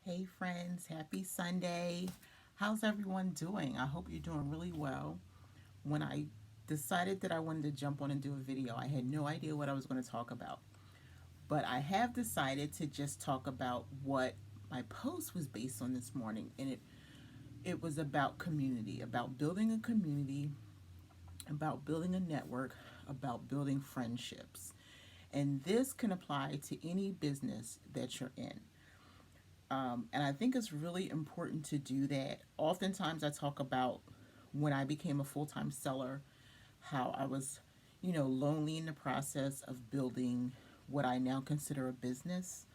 Hey friends, happy Sunday. How's everyone doing? I hope you're doing really well. When I decided that I wanted to jump on and do a video, I had no idea what I was going to talk about. But I have decided to just talk about what my post was based on this morning, and it was about community, about building a community, about building a network, about building friendships. And this can apply to any business that you're in. And I think it's really important to do that. Oftentimes, I talk about when I became a full time seller, how I was, lonely in the process of building what I now consider a business.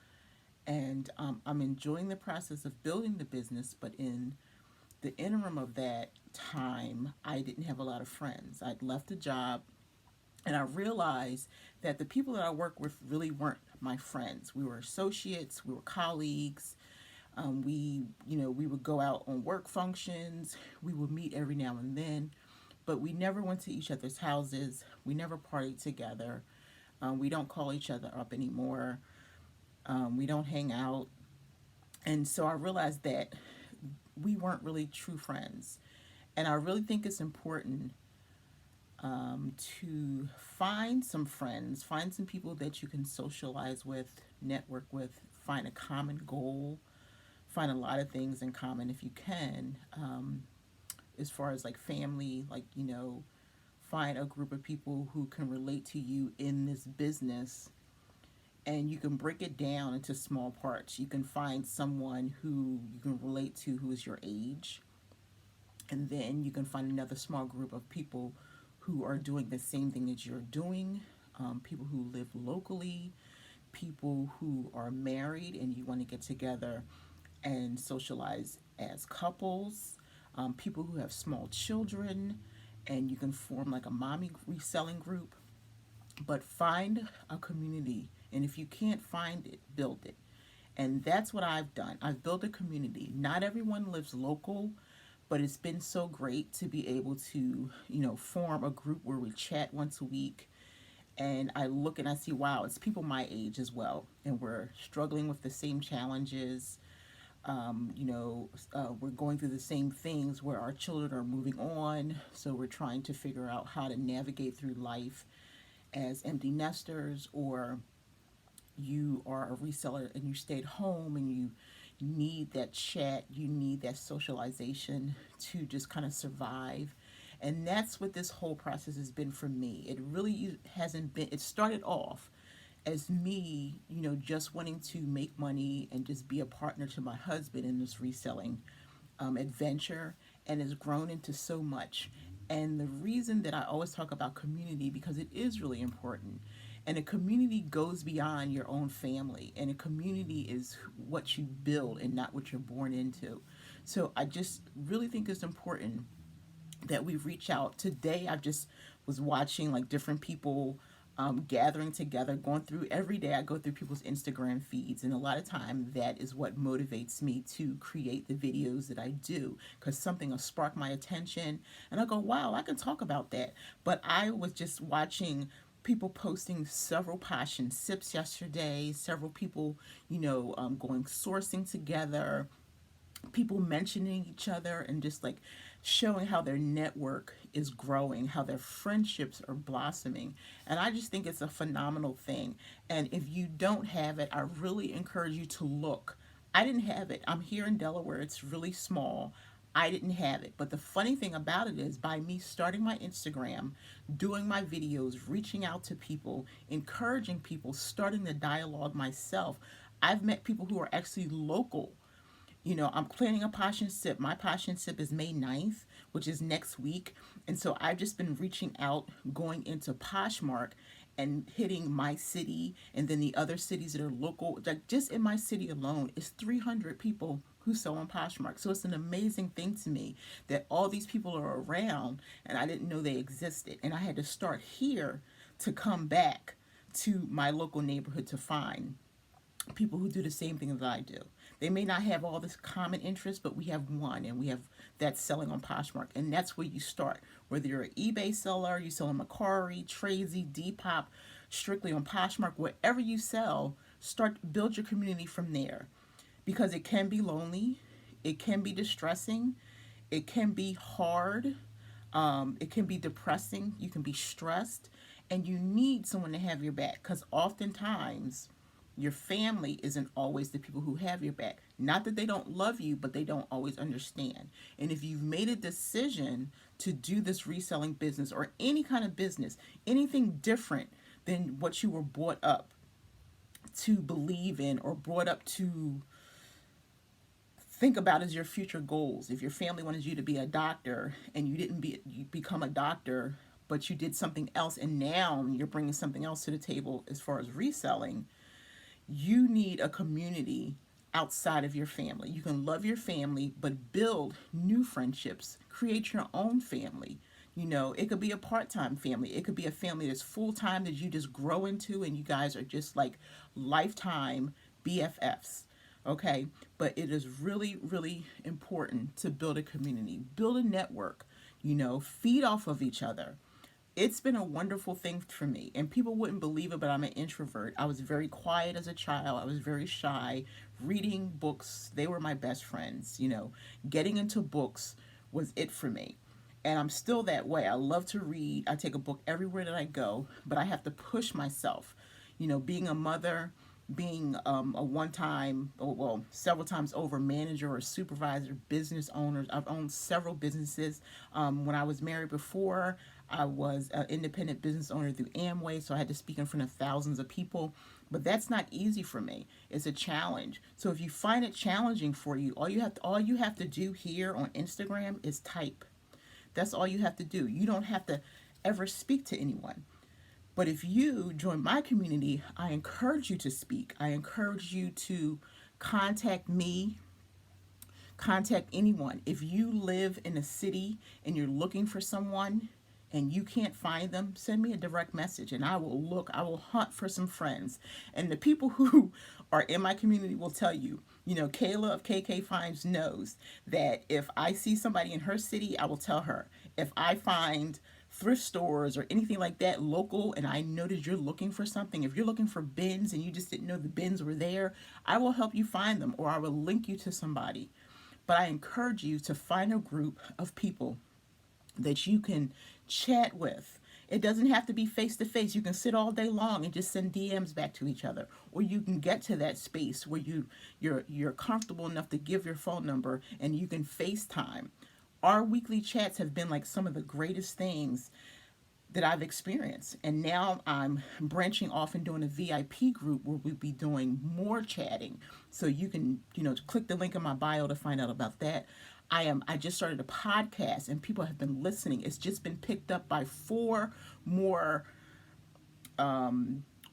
And I'm enjoying the process of building the business, but in the interim of that time, I didn't have a lot of friends. I'd left a job, and I realized that the people that I worked with really weren't my friends. We were associates, we were colleagues, we would go out on work functions. We would meet every now and then, but we never went to each other's houses. We never partied together. We don't call each other up anymore. We don't hang out. And so I realized that we weren't really true friends. And I really think it's important to find some friends, find some people that you can socialize with, network with, find a common goal, find a lot of things in common if you can, as far as like family, find a group of people who can relate to you in this business, and you can break it down into small parts. You can find someone who you can relate to who is your age, and then you can find another small group of people who are doing the same thing as you're doing, people who live locally, people who are married and you want to get together and socialize as couples, people who have small children, and you can form like a mommy reselling group. But find a community, and if you can't find it, build it. And that's what I've done. I've built a community. Not everyone lives local, but it's been so great to be able to, form a group where we chat once a week. And I look and I see, wow, it's people my age as well. And we're struggling with the same challenges. We're going through the same things where our children are moving on. So we're trying to figure out how to navigate through life as empty nesters, or you are a reseller and you stayed home and you need that chat, you need that socialization to just kind of survive. And that's what this whole process has been for me. It really hasn't been, it started off as me, just wanting to make money and just be a partner to my husband in this reselling adventure, and has grown into so much. And the reason that I always talk about community, because it is really important. And a community goes beyond your own family, and a community is what you build and not what you're born into. So I just really think it's important that we reach out. Today, I just was watching like different people gathering together, going through every day. I go through people's Instagram feeds, and a lot of time that is what motivates me to create the videos that I do, because something will spark my attention, and I go, wow, I can talk about that. But I was just watching people posting several passion sips yesterday, several people, going sourcing together, people mentioning each other and just like showing how their network is growing, how their friendships are blossoming. And I just think it's a phenomenal thing. And if you don't have it, I really encourage you to look. I didn't have it. I'm here in Delaware, it's really small. I didn't have it. But the funny thing about it is, by me starting my Instagram, doing my videos, reaching out to people, encouraging people, starting the dialogue myself, I've met people who are actually local. I'm planning a passion sip. My passion sip is May 9th, which is next week. And so I've just been reaching out, going into Poshmark and hitting my city and then the other cities that are local. Like just in my city alone, it's 300 people who sell on Poshmark. So it's an amazing thing to me that all these people are around and I didn't know they existed. And I had to start here to come back to my local neighborhood to find people who do the same thing that I do. They may not have all this common interest, but we have one, and we have that selling on Poshmark, and that's where you start. Whether you're an eBay seller, you sell on Macari, Tradesy, Depop, strictly on Poshmark, wherever you sell, start build your community from there, because it can be lonely, it can be distressing, it can be hard, it can be depressing, you can be stressed, and you need someone to have your back because oftentimes your family isn't always the people who have your back. Not that they don't love you, but they don't always understand. And if you've made a decision to do this reselling business or any kind of business, anything different than what you were brought up to believe in or brought up to think about as your future goals. If your family wanted you to be a doctor and you become a doctor, but you did something else and now you're bringing something else to the table as far as reselling, you need a community outside of your family. You can love your family, but build new friendships, create your own family. It could be a part-time family. It could be a family that's full-time that you just grow into and you guys are just like lifetime BFFs. Okay? But it is really, really important to build a community, build a network, feed off of each other. It's been a wonderful thing for me, and people wouldn't believe it, but I'm an introvert. I was very quiet as a child. I was very shy. Reading books, they were my best friends. Getting into books was it for me, and I'm still that way. I love to read. I take a book everywhere that I go, but I have to push myself. Being a mother, being a one-time, well, several times over manager or supervisor, business owner. I've owned several businesses. When I was married before, I was an independent business owner through Amway, so I had to speak in front of thousands of people. But that's not easy for me. It's a challenge. So if you find it challenging for you, all you have to do here on Instagram is type. That's all you have to do. You don't have to ever speak to anyone. But if you join my community, I encourage you to speak. I encourage you to contact me, contact anyone. If you live in a city and you're looking for someone and you can't find them, send me a direct message and I will hunt for some friends. And the people who are in my community will tell you, Kayla of KK Finds knows that if I see somebody in her city, I will tell her. If I find thrift stores or anything like that local and I notice you're looking for something, if you're looking for bins and you just didn't know the bins were there, I will help you find them or I will link you to somebody. But I encourage you to find a group of people that you can chat with. It doesn't have to be face to face. You can sit all day long and just send DMs back to each other, or you can get to that space where you're comfortable enough to give your phone number and you can FaceTime. Our weekly chats have been like some of the greatest things that I've experienced. And now I'm branching off and doing a VIP group where we'll be doing more chatting. So you can, click the link in my bio to find out about that. I just started a podcast and people have been listening. It's just been picked up by 4 more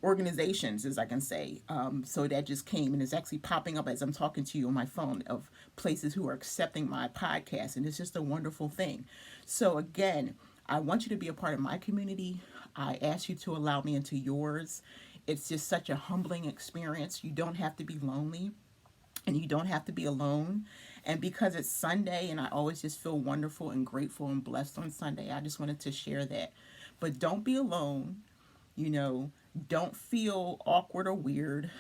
organizations, as I can say. So that just came and it's actually popping up as I'm talking to you on my phone of places who are accepting my podcast. And it's just a wonderful thing. So again, I want you to be a part of my community. I ask you to allow me into yours. It's just such a humbling experience. You don't have to be lonely and you don't have to be alone. And because it's Sunday and I always just feel wonderful and grateful and blessed on Sunday, I just wanted to share that. But don't be alone. Don't feel awkward or weird.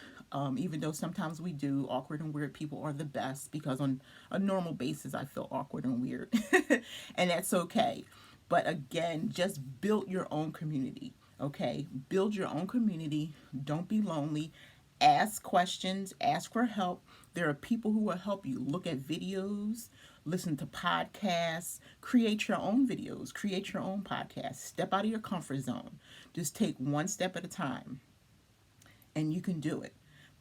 Even though sometimes we do, awkward and weird people are the best because on a normal basis I feel awkward and weird. And that's okay. But again, just build your own community, okay? Build your own community. Don't be lonely. Ask questions. Ask for help. There are people who will help you. Look at videos. Listen to podcasts. Create your own videos. Create your own podcasts. Step out of your comfort zone. Just take one step at a time. And you can do it.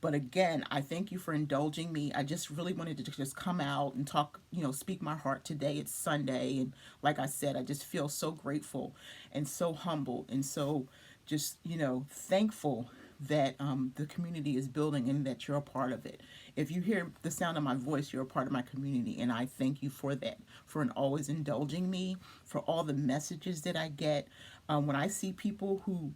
But again, I thank you for indulging me. I just really wanted to just come out and talk, speak my heart today. It's Sunday. And like I said, I just feel so grateful and so humbled and so just, thankful that the community is building and that you're a part of it. If you hear the sound of my voice, you're a part of my community. And I thank you for that, for always indulging me, for all the messages that I get. When I see people who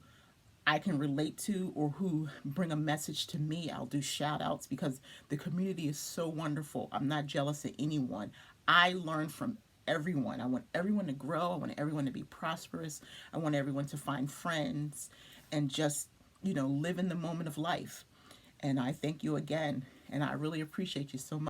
I can relate to or who bring a message to me, I'll do shout outs because the community is so wonderful. I'm not jealous of anyone. I learn from everyone. I want everyone to grow. I want everyone to be prosperous. I want everyone to find friends and just, live in the moment of life. And I thank you again. And I really appreciate you so much.